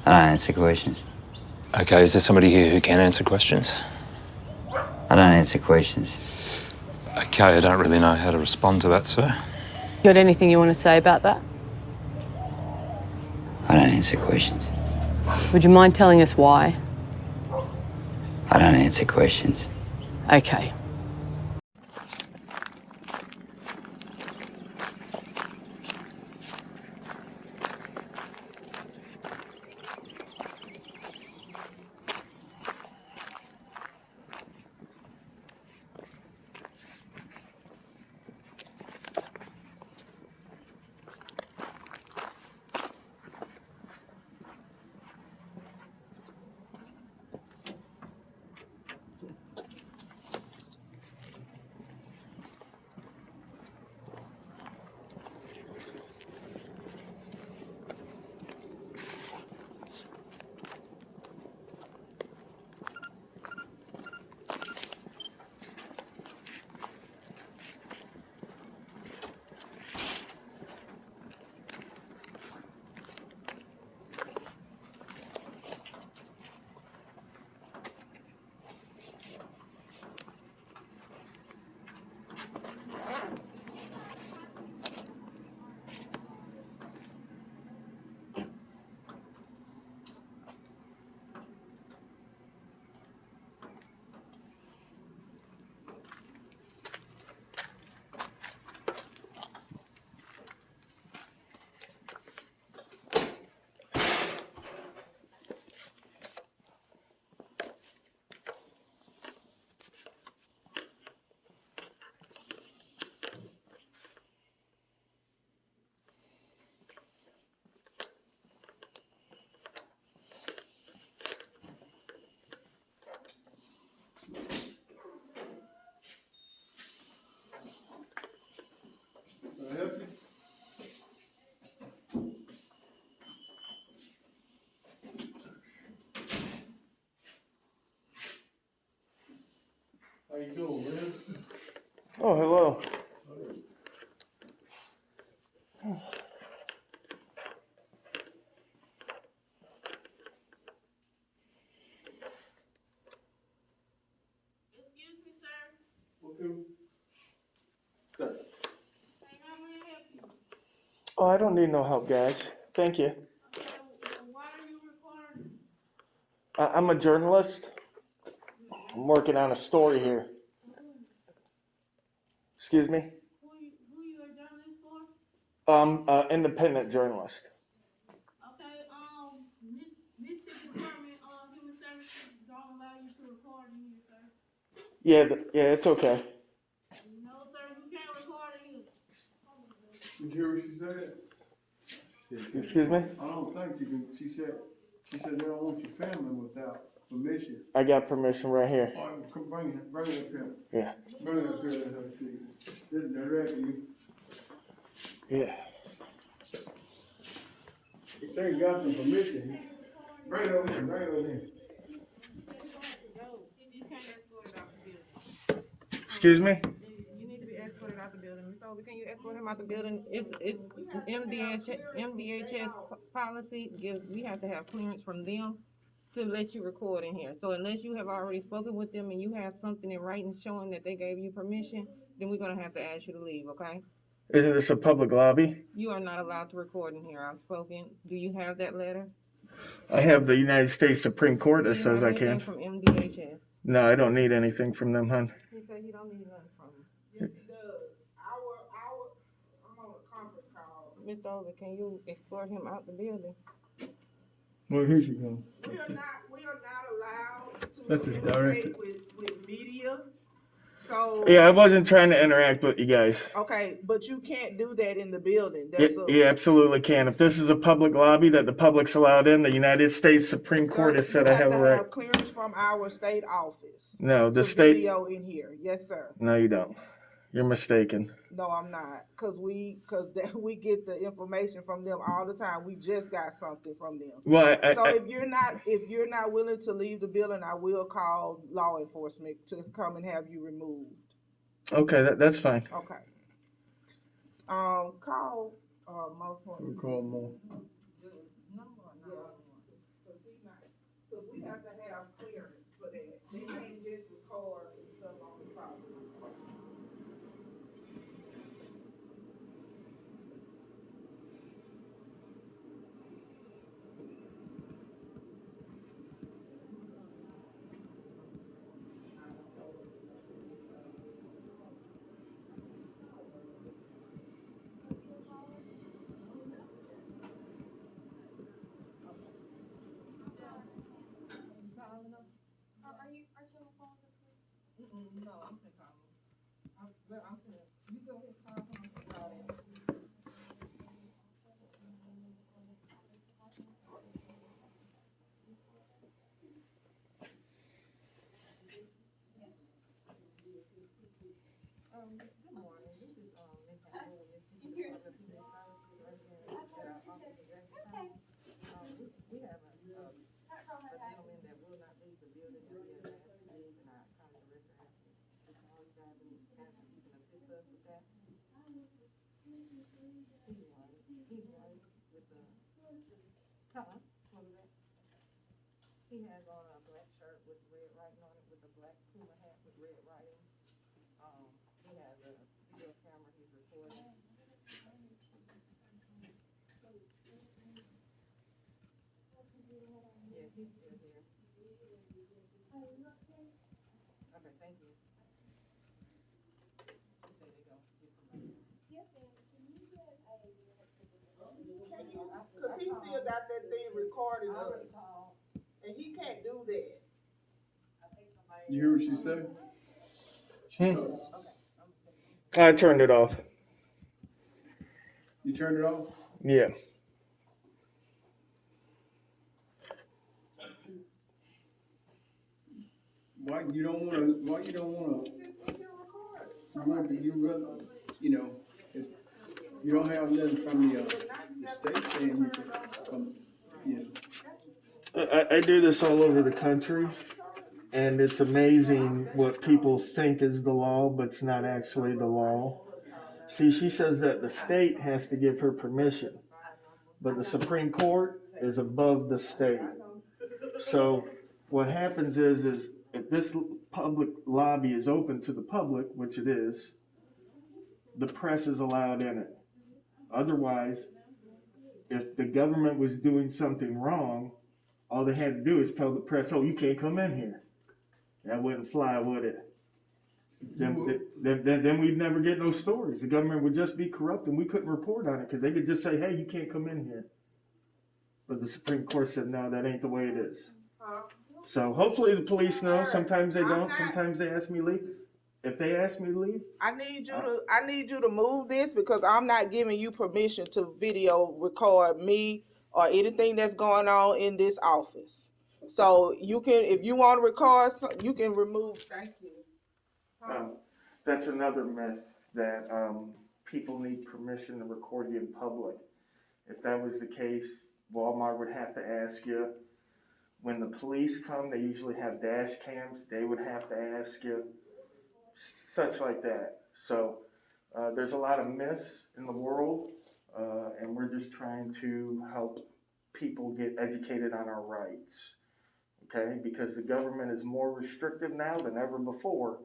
I don't answer questions. Okay, is there somebody here who can answer questions? I don't answer questions. Okay, I don't really know how to respond to that, sir. Got anything you want to say about that? I don't answer questions. Would you mind telling us why? I don't answer questions. Okay. How you doing, man? Oh, hello. Excuse me, sir. Okay. Sir. Hey, how may I help you? Oh, I don't need no help, guys. Thank you. Okay, why are you recording? I'm a journalist. I'm working on a story here. Excuse me? Who you a journalist for? I'm an independent journalist. Okay, Mississippi Department of Human Services don't allow you to record in here, sir. Yeah, it's okay. No, sir, you can't record in here. Did you hear what she said? She said, Excuse me? I don't think you can. She said they don't want your family without permission. I got permission right here. All right, come bring it up here. Yeah. Bring it up here, let her see. This direct you. Yeah. She say you got some permission. Bring it over here, You can't escort it out the building. Excuse me? You need to be escorted out the building. Ms. Obi, can you escort him out the building? It's MDHS policy gives, we have to have clearance from them to let you record in here. So unless you have already spoken with them and you have something in writing showing that they gave you permission, then we're gonna have to ask you to leave, okay? Isn't this a public lobby? You are not allowed to record in here. I've spoken. Do you have that letter? I have the United States Supreme Court that says I can. From MDHS? No, I don't need anything from them, hon. He said he don't need nothing from you. Yes, he does. I'm on a conference call. Mr. Obi, can you escort him out the building? Well, here she comes. We are not allowed That's to a interact with media. So Yeah, I wasn't trying to interact with you guys. okay, but you can't do that in the building. You absolutely can. If this is a public lobby that the public's allowed in, the United States Supreme Court has said I have a right. You have clearance from our state office. No, the to state. Video in here, yes, sir. No, you don't. You're mistaken. No, I'm not, cause we get the information from them all the time. We just got something from them. Well, if you're not willing to leave the building, I will call law enforcement to come and have you removed. Okay, that's fine. Okay. Call Mo. We call Mo. Cause we have to have clearance for that. They can't just record and stuff on the property. No, I'm finna call him. I'm finna, you go ahead, call him, I'm finna call him. Good morning, this is, Ms. Hannah, Ms. Public Police Services right here at our office in Jackson County. We have a gentleman that will not leave the building, and we have asked to leave, and our county director has to call you guys and ask if you can assist us with that. He's white with the, what was that? He has on a black shirt with red writing on it, with a black Puma hat with red writing. He has a video camera he's recording. Yeah, he's still here. Okay, thank you. He said they go get somebody. Cause he still got that thing recording I us, already called. and he can't do that. You hear what she said? I turned it off. You turned it off? Yeah. Why you don't wanna, you know, if you don't have nothing from the state saying you can, you know. I do this all over the country, and it's amazing what people think is the law, but it's not actually the law. See, she says that the state has to give her permission, but the Supreme Court is above the state. So what happens is if this public lobby is open to the public, which it is, the press is allowed in it. Otherwise, if the government was doing something wrong, all they had to do is tell the press, oh, you can't come in here. That wouldn't fly, would it? Then we'd never get no stories. The government would just be corrupt and we couldn't report on it because they could just say, hey, you can't come in here. But the Supreme Court said, no, that ain't the way it is. So hopefully the police know. Sometimes they don't. Sometimes they ask me to leave. If they ask me to leave, I need you to move this because I'm not giving you permission to video record me or anything that's going on in this office. So you can, if you want to record, you can remove. Thank you. that's another myth that people need permission to record you in public. If that was the case, Walmart would have to ask you. When the police come, they usually have dash cams. They would have to ask you. Such like that. So there's a lot of myths in the world, and we're just trying to help people get educated on our rights. Okay, because the government is more restrictive now than ever before.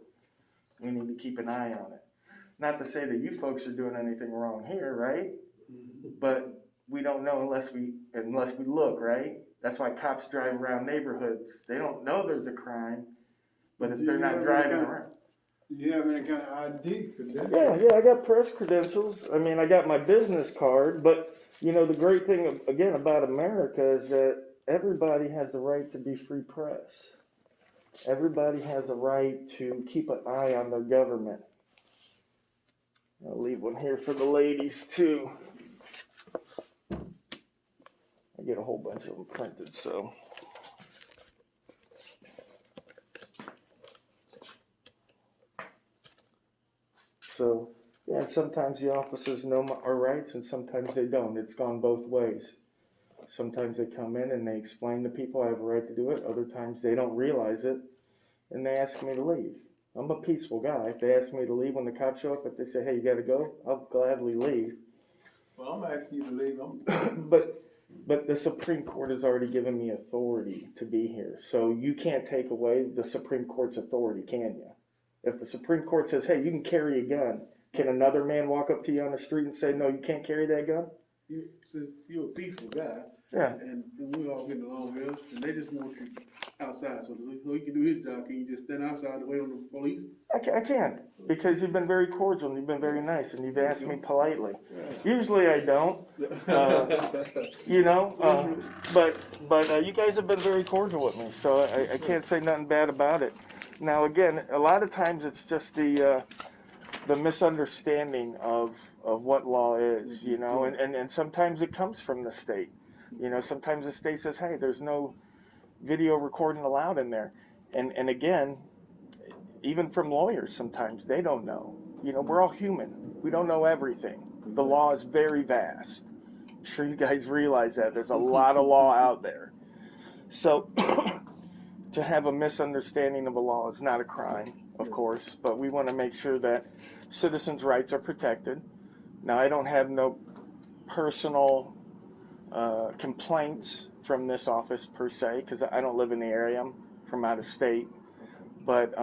We need to keep an eye on it. Not to say that you folks are doing anything wrong here, right? But we don't know unless we look, right? That's why cops drive around neighborhoods. They don't know there's a crime, but if they're not driving around. Do you have any kind of ID for that? Yeah, I got press credentials. I mean, I got my business card, but you know, the great thing again about America is that everybody has the right to be free press. Everybody has a right to keep an eye on their government. I'll leave one here for the ladies too. I get a whole bunch of them printed, so. So, yeah, sometimes the officers know our rights and sometimes they don't. It's gone both ways. Sometimes they come in and they explain to people I have a right to do it. Other times they don't realize it and they ask me to leave. I'm a peaceful guy. If they ask me to leave when the cops show up, if they say, hey, you gotta go, I'll gladly leave. Well, I'm asking you to leave. But But the Supreme Court has already given me authority to be here. So you can't take away the Supreme Court's authority, can you? If the Supreme Court says, hey, you can carry a gun, can another man walk up to you on the street and say, no, you can't carry that gun? You're a peaceful guy. Yeah. And we all getting along here, and they just want you outside, so he can do his job. Can you just stand outside to wait on the police? I can, because you've been very cordial and you've been very nice and you've asked me politely. Usually I don't, you know, but you guys have been very cordial with me, so I can't say nothing bad about it. Now, again, a lot of times it's just the misunderstanding of what law is, you know, and sometimes it comes from the state. You know, sometimes the state says, hey, there's no video recording allowed in there. And again, even from lawyers sometimes, they don't know. You know, we're all human. We don't know everything. The law is very vast. I'm sure you guys realize that. There's a lot of law out there. So to have a misunderstanding of a law is not a crime, of course, but we want to make sure that citizens' rights are protected. Now, I don't have no personal complaints from this office per se, because I don't live in the area. I'm from out of state. But,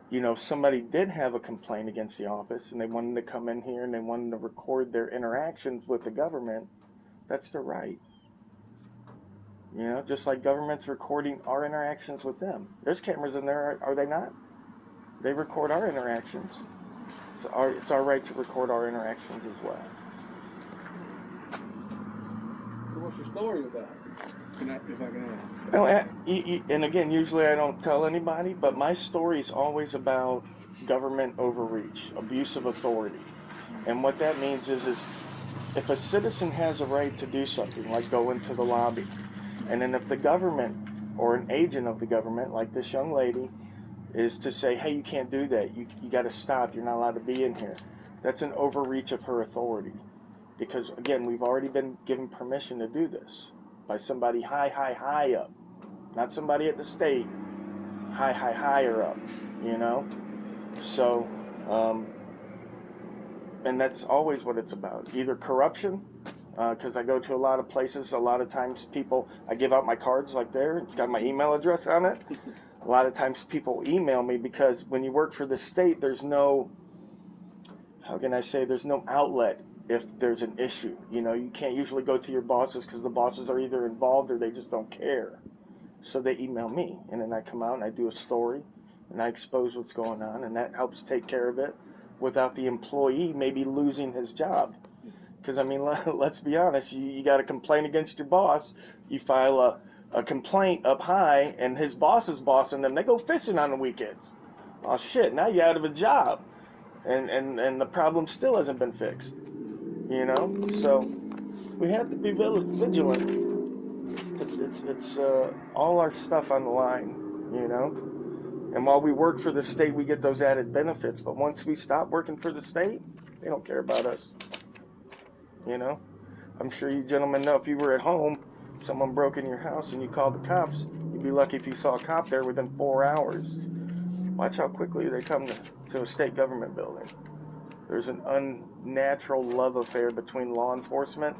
you know, somebody did have a complaint against the office and they wanted to come in here and they wanted to record their interactions with the government. That's their right. You know, just like government's recording our interactions with them. There's cameras in there, are they not? They record our interactions. It's our right to record our interactions as well. So what's your story about? If I can ask. Oh, and again, usually I don't tell anybody, but my story is always about government overreach, abuse of authority. And what that means is if a citizen has a right to do something, like go into the lobby, and then if the government or an agent of the government, like this young lady, is to say, hey, you can't do that, you got to stop, you're not allowed to be in here, that's an overreach of her authority. Because, again, we've already been given permission to do this by somebody high up. Not somebody at the state, higher up, you know? So, and that's always what it's about. Either corruption, because I go to a lot of places, a lot of times people, I give out my cards like there, it's got my email address on it. A lot of times people email me because when you work for the state, there's no, how can I say, there's no outlet if there's an issue. You know, you can't usually go to your bosses because the bosses are either involved or they just don't care. So they email me, and then I come out and I do a story and I expose what's going on, and that helps take care of it without the employee maybe losing his job. Because, I mean, let's be honest, you got a complaint against your boss, you file a complaint up high, and his boss is bossing them, they go fishing on the weekends. Oh shit, now you're out of a job, and the problem still hasn't been fixed. You know, so we have to be vigilant. It's all our stuff on the line, you know. And while we work for the state, we get those added benefits. But once we stop working for the state, they don't care about us. You know, I'm sure you gentlemen know if you were at home, someone broke in your house and you called the cops, you'd be lucky if you saw a cop there within 4 hours. Watch how quickly they come to a state government building. There's an unnatural love affair between law enforcement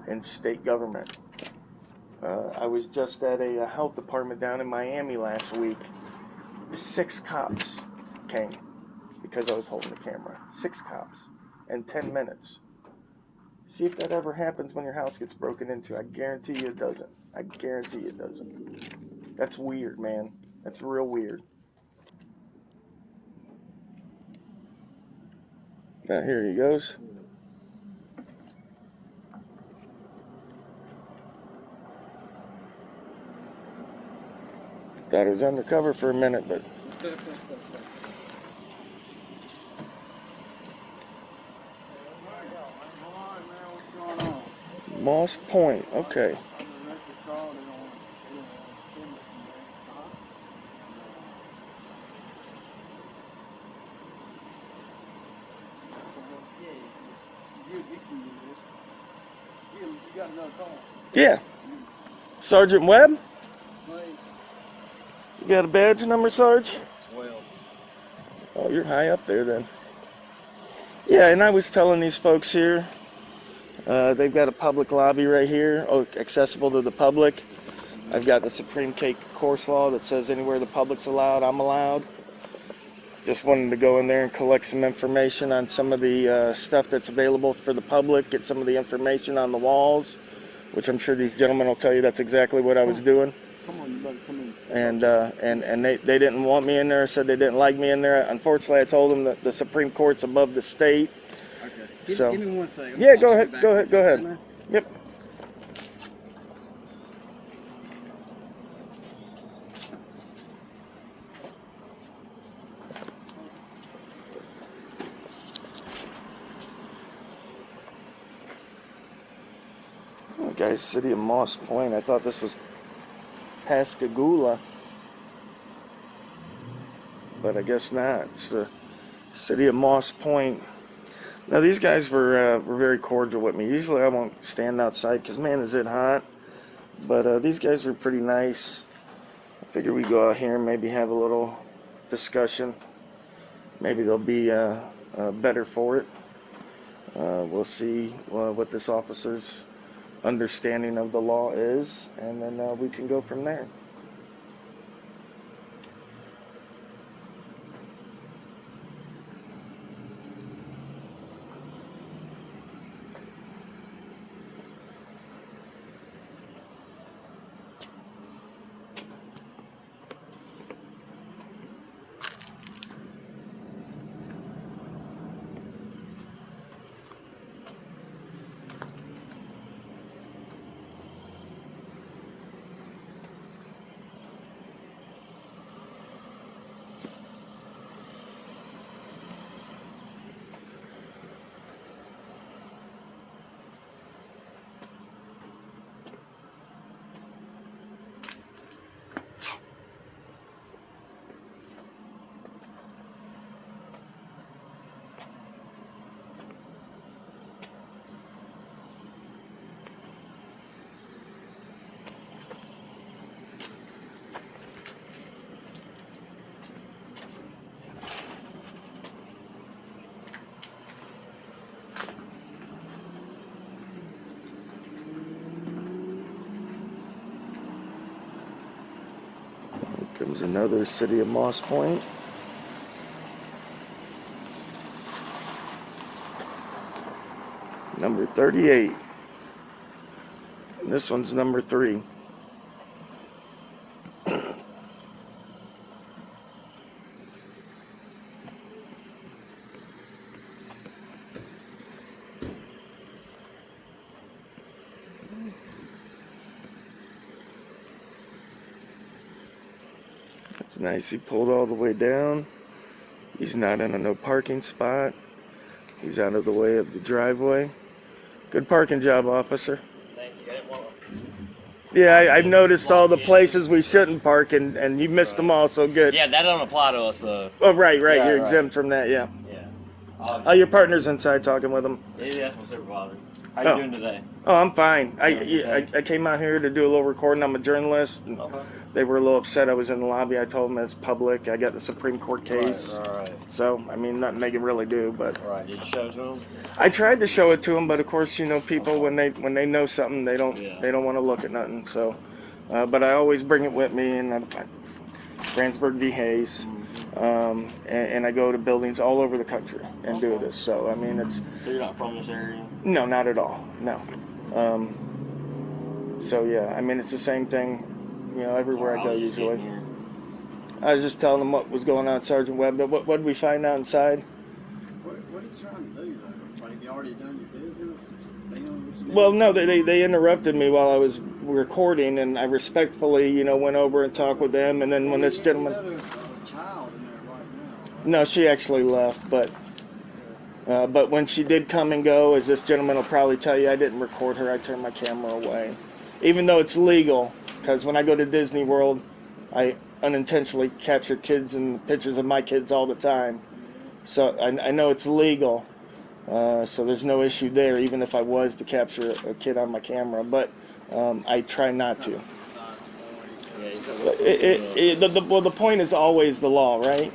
and state government. I was just at a health department down in Miami last week. 6 cops came because I was holding the camera. 6 cops in 10 minutes. See if that ever happens when your house gets broken into. I guarantee you it doesn't. I guarantee you it doesn't. That's weird, man. That's real weird. Now here he goes. Thought it was undercover for a minute, but Moss Point, okay. Yeah. Sergeant Webb? You got a badge number, Sarge? 12. Oh, you're high up there then. Yeah, and I was telling these folks here, They've got a public lobby right here, accessible to the public. I've got the Supreme Court law that says anywhere the public's allowed, I'm allowed. Just wanted to go in there and collect some information on some of the stuff that's available for the public, get some of the information on the walls, which I'm sure these gentlemen will tell you that's exactly what I was doing. Come on, you better come in. And they didn't want me in there, said they didn't like me in there. Unfortunately, I told them that the Supreme Court's above the state. Okay. So- Give me 1 second. Yeah, go ahead. Yep. Oh, guys, city of Moss Point. I thought this was Pascagoula, but I guess not. It's the city of Moss Point. Now, these guys were very cordial with me. Usually I won't stand outside because, man, is it hot. But these guys were pretty nice. I figured we'd go out here and maybe have a little discussion. Maybe they'll be better for it. We'll see what this officer's understanding of the law is, and then we can go from there. Comes another city of Moss Point. Number 38. And this one's number 3. It's nice. He pulled all the way down. He's not in a no parking spot. He's out of the way of the driveway. Good parking job, officer. Thank you. I didn't want Yeah, I've noticed all the places we shouldn't park, and you missed them all, so good. Yeah, that don't apply to us though. Oh, right. Yeah, You're right. exempt from that, yeah. Yeah. Oh, your partner's inside talking with him. Yeah, that's my supervisor. How Oh. you doing today? Oh, I'm fine. Yeah, I came out here to do a little recording. I'm a journalist, and Okay. they were a little upset I was in the lobby. I told them it's public. I got the Supreme Court case. Right. So, I mean, nothing they can really do, but Right. Did you show it to him? I tried to show it to them, but of course, you know, people when they know something, they don't Yeah. want to look at nothing. So, but I always bring it with me, and Brandsburg v. Hayes, and I go to buildings all over the country and do this. So, I mean, it's So you're not from this area? no, not at all, no. So yeah, I mean, it's the same thing, you know, everywhere I go was just usually. getting here. I was just telling them what was going on, Sergeant Webb. What did we find out inside? What are you trying to do though? Like, you already done your business? Stay on what you Well, do? no, they interrupted me while I was recording, and I respectfully, you know, went over and talked with them. And then when this You gentleman, know there's a child in there right now, right? no, she actually left, but when she did come and go, as this gentleman will probably tell you, I didn't record her. I turned my camera away, even though it's legal. Because when I go to Disney World, I unintentionally capture kids and pictures of my kids all the time. So I know it's legal. So there's no issue there, even if I was to capture a kid on my camera. But I try not to. Yeah, you said what's The point is always the law, right?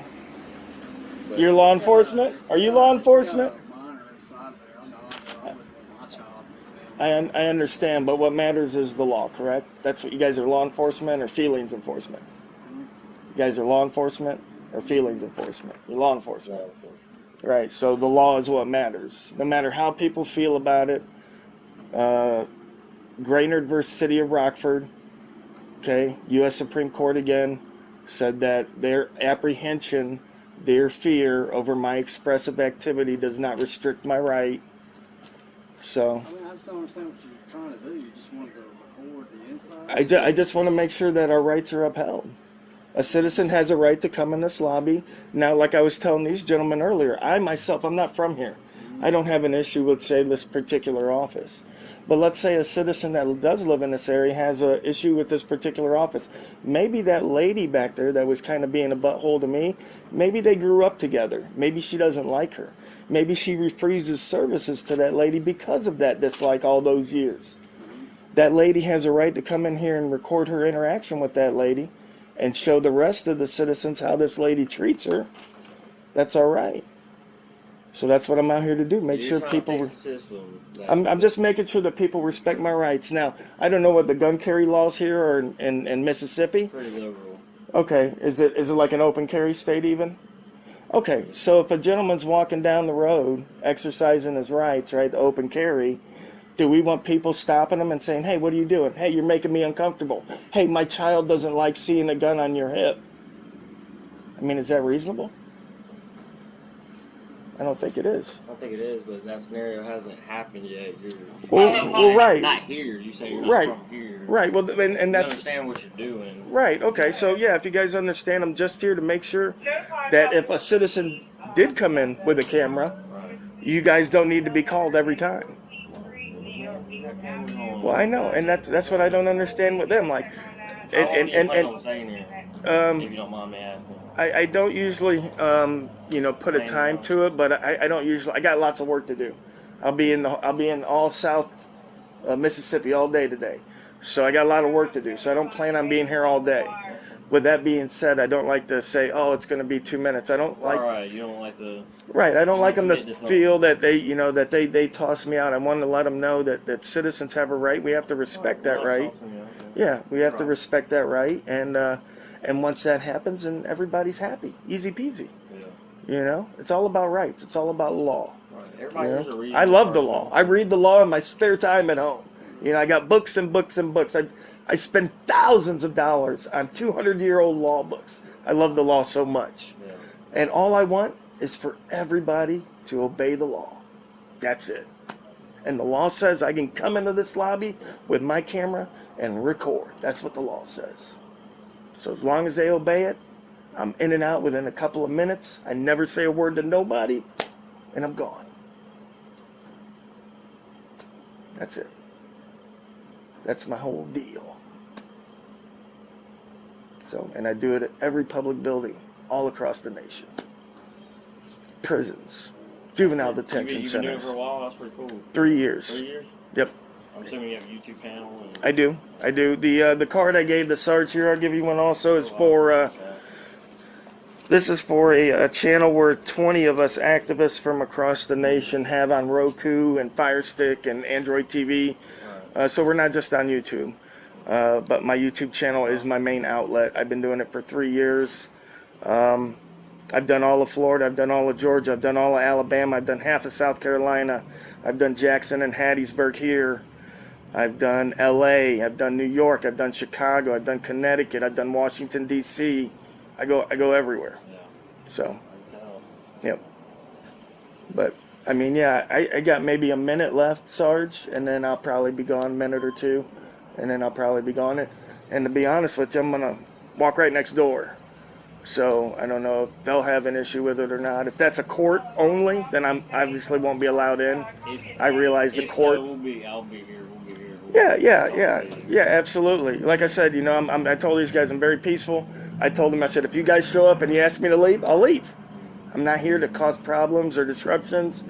You're law enforcement? Are you law enforcement? Mine are inside there. I'm not. I'm with my child. I understand, but what matters is the law, correct? That's what you guys are, law enforcement or feelings enforcement? You guys are law enforcement or feelings enforcement? You're law enforcement. Right, so the law is what matters. No matter how people feel about it, Brainerd versus City of Rockford, okay, U.S. Supreme Court again said that their apprehension, their fear over my expressive activity does not restrict my right. So I mean, I just don't understand what you're trying to do. You just wanted to record the inside. I just want to make sure that our rights are upheld. A citizen has a right to come in this lobby. Now, like I was telling these gentlemen earlier, I myself, I'm not from here. I don't have an issue with, say, this particular office. But let's say a citizen that does live in this area has an issue with this particular office. Maybe that lady back there that was kind of being a butthole to me, maybe they grew up together. Maybe she doesn't like her. Maybe she refuses services to that lady because of that dislike all those years. That lady has a right to come in here and record her interaction with that lady and show the rest of the citizens how this lady treats her. That's all right. So that's what I'm out here to do. Make sure people. I'm just making sure that people respect my rights. Now, I don't know what the gun carry laws here are in Mississippi. Pretty liberal. Okay, is it like an open carry state even? Okay, so if a gentleman's walking down the road exercising his rights, right, to open carry, do we want people stopping him and saying, "Hey, what are you doing? Hey, you're making me uncomfortable. Hey, my child doesn't like seeing a gun on your hip." I mean, is that reasonable? I don't think it is. I don't think it is, but that scenario hasn't happened yet. Well, right. Not here. You say you're not Right. from here. Right. Well, and You that's understand what you're doing. right. Okay. So yeah, if you guys understand, I'm just here to make sure that if a citizen did come in with a camera, Right. you guys don't need to be called every time. Well, I know, and that's what I don't understand with them. Like, and if you don't mind me asking. I don't usually put a time to it, but I don't usually. I got lots of work to do. I'll be in all South Mississippi all day today, so I got a lot of work to do. So I don't plan on being here all day. With that being said, I don't like to say, "Oh, it's going to be 2 minutes." I don't like. All right, you don't like to. Right, I don't like them to Commit to feel that they toss me out. I want to let them know that citizens have a right. We have to respect that right. Yeah, we have to respect that right, and once that happens, and everybody's happy, easy peasy. Yeah. You know, it's all about rights. It's all about law. Right. Everybody You has a know? reason. I love for the it. law. I read the law in my spare time at home. You know, I got books and books and books. I spend thousands of dollars on 200-year-old law books. I love the law so much. Yeah. And all I want is for everybody to obey the law. That's it. And the law says I can come into this lobby with my camera and record. That's what the law says. So as long as they obey it, I'm in and out within a couple of minutes. I never say a word to nobody, and I'm gone. That's it. That's my whole deal. So, and I do it at every public building all across the nation. Prisons, juvenile detention You've been doing it centers. for a while. That's pretty cool. 3 years. 3 years. Yep, I'm assuming you have a YouTube channel. And I do. The card I gave the Sarge here, I'll give you one also, is for, this is for a channel where 20 of us activists from across the nation have on Roku and Fire Stick and Android TV. So we're not just on YouTube. But my YouTube channel is my main outlet. I've been doing it for 3 years. I've done all of Florida. I've done all of Georgia. I've done all of Alabama. I've done half of South Carolina. I've done Jackson and Hattiesburg here. I've done LA. I've done New York. I've done Chicago. I've done Connecticut. I've done Washington, D.C. I go everywhere. Yeah. So, I can tell. yep. But, I mean, yeah, I got maybe a minute left, Sarge, and then I'll probably be gone a minute or two, and then I'll probably be gone. And to be honest with you, I'm going to walk right next door. So I don't know if they'll have an issue with it or not. If that's a court only, then I obviously won't be allowed in. I realize the court. So I'll be here. We'll be here. Yeah, absolutely. Like I said, you know, I told these guys I'm very peaceful. I told them, I said, if you guys show up and you ask me to leave, I'll leave. I'm not here to cause problems or disruptions.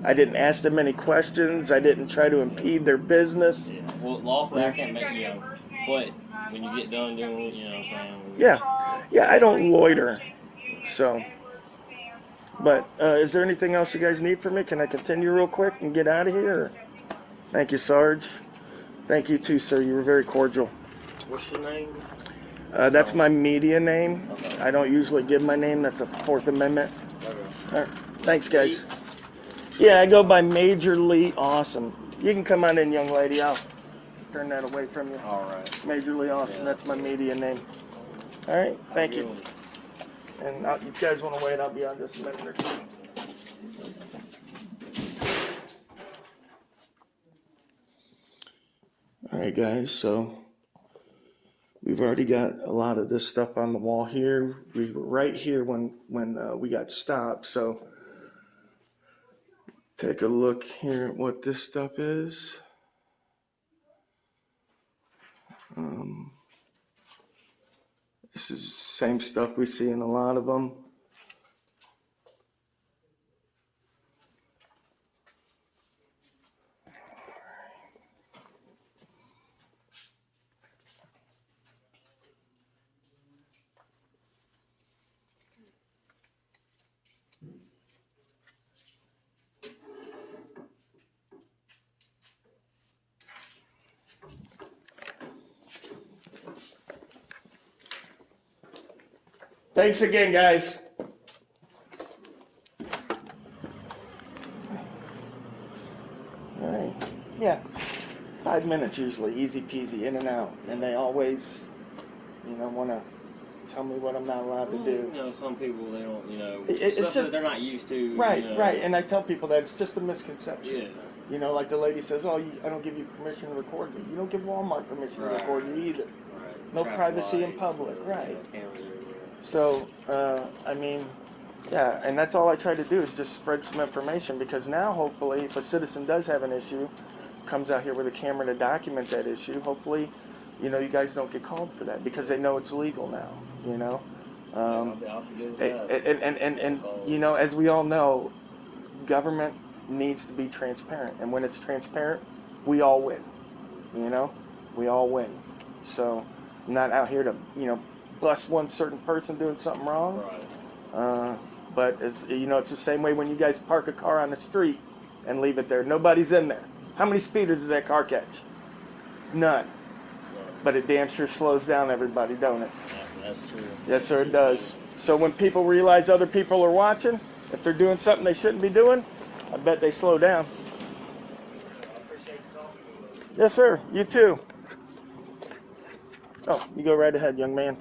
I didn't ask them any questions. I didn't try to impede their business. Yeah. Well, lawfully I can't make but when you get done doing it, you know what I'm saying? Yeah, I don't loiter. So, but is there anything else you guys need from me? Can I continue real quick and get out of here? Or? Thank you, Sarge. Thank you too, sir. You were very cordial. What's your name? That's my media name. Okay. I don't usually give my name. That's a Fourth Amendment. Okay. All right. Thanks, guys. Yeah, I go by Major Lee Awesome. You can come on in, young lady. I'll turn that away from you. All right. Major Lee Awesome. Yeah. That's my media name. All right. Thank you. And you guys want to wait? I'll be on just a minute or two. All right, guys. So we've already got a lot of this stuff on the wall here. We were right here when we got stopped. So take a look here at what this stuff is. This is the same stuff we see in a lot of them. Thanks again, guys. All right. Yeah. 5 minutes usually, easy peasy, in and out. And they always, want to tell me what I'm not allowed to do. Some people, they don't, It's stuff just- that they're not used to. Right, right. And I tell people that it's just a misconception. Yeah. Like the lady says, I don't give you permission to record me. You don't give Walmart permission to record you either. Right. No Traffic privacy in lights, public, right. cameras everywhere. So, yeah, and that's all I try to do is just spread some information, because now hopefully if a citizen does have an issue, comes out here with a camera to document that issue, hopefully, you guys don't get called for that because they know it's legal now, And as we all know, government needs to be transparent, and when it's transparent, we all win, we all win. So I'm not out here to, bust one certain person doing something wrong. Right. But it's the same way when you guys park a car on the street and leave it there. Nobody's in there. How many speeders does that car catch? None. But it damn sure slows down everybody, don't it? That's true. Yes, sir, it does. So when people realize other people are watching, if they're doing something they shouldn't be doing, I bet they slow down. Yes, sir. You too. Oh, you go right ahead, young man.